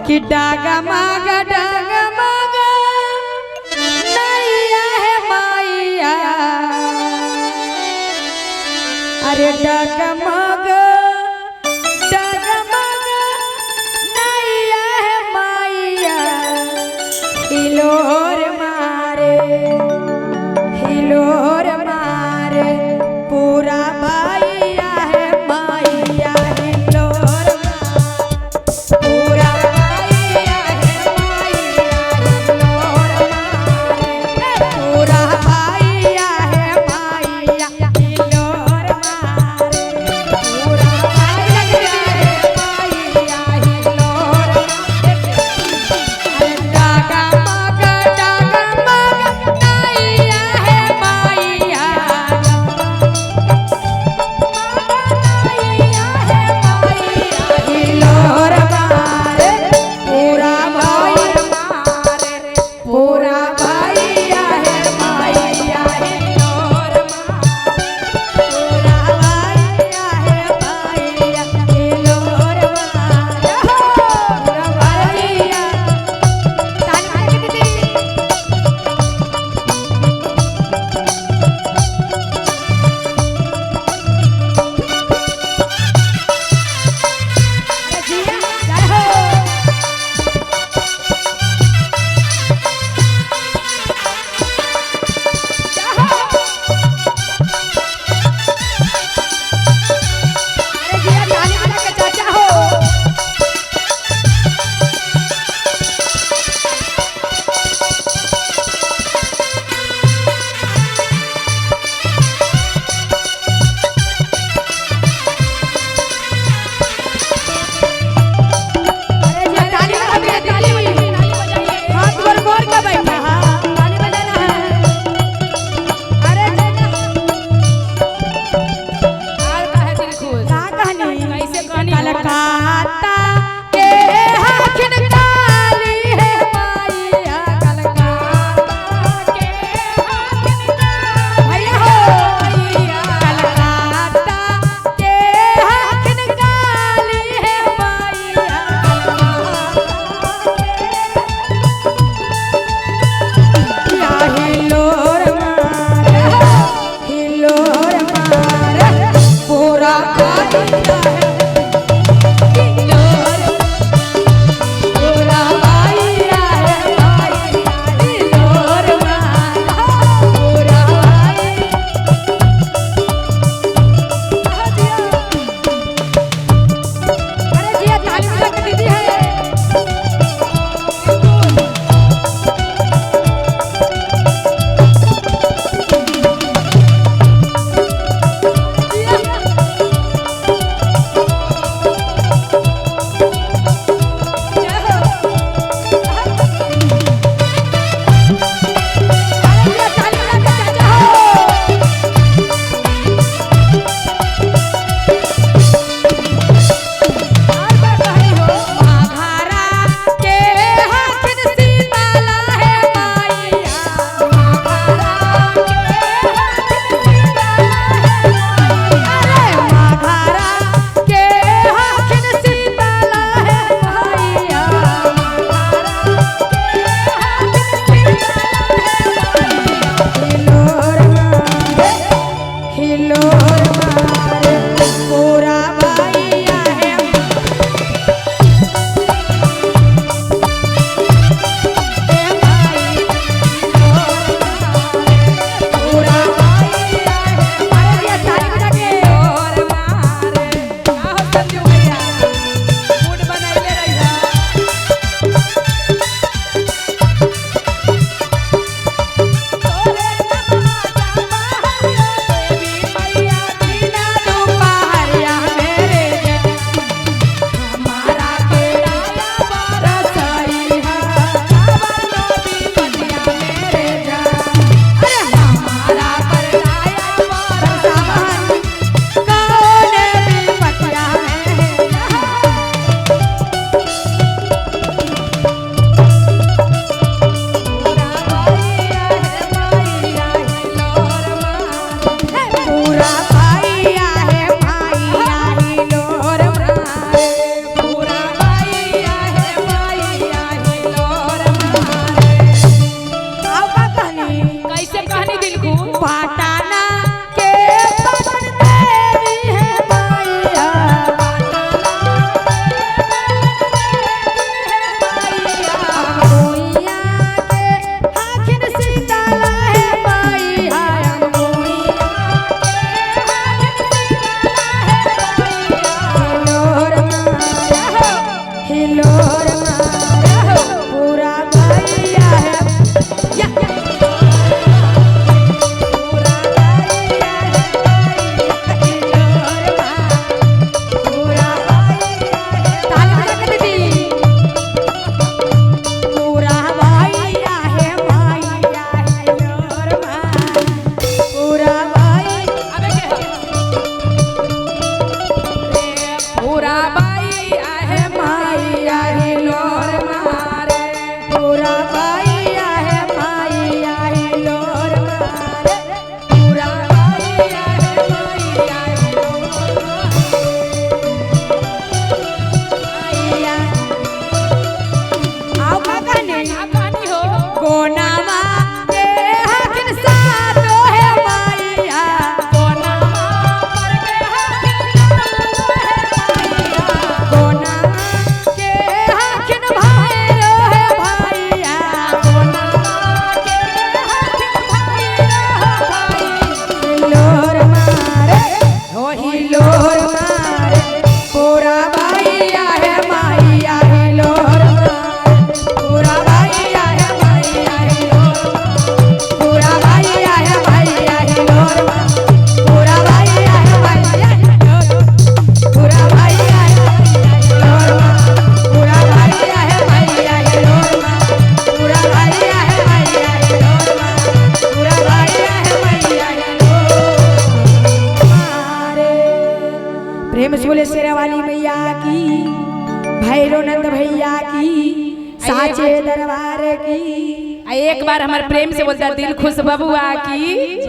कि डागा मागा नैया है माइया। अरे डागा मागा नैया है माइया। हिलोर मारे पूरा भैया है माइया। हिलोर पूरा भैया है माइया। हिलोर पूरा भैया है माइया। हिलोर पूरा भैया है माइया। हिलोर डागा मगा नैया है माइया। हिलोर मारे पूरा भैया है माइया। हिलोर पूरा भैया है माइया। हिलोर पूरा भैया। कलकत्ता के हाकिम काली है माइया। कलकत्ता के हाकिम भैया हो भैया। कलकत्ता के हाकिम काली है माइया। हिलोर मारे पूरा भैया है। प्रेम से बोले शेरा वाली मैया की, भैरवनंद भैया की, साचे दरबार की। एक बार हमारे प्रेम से बोलता दिल खुश बबुआ की।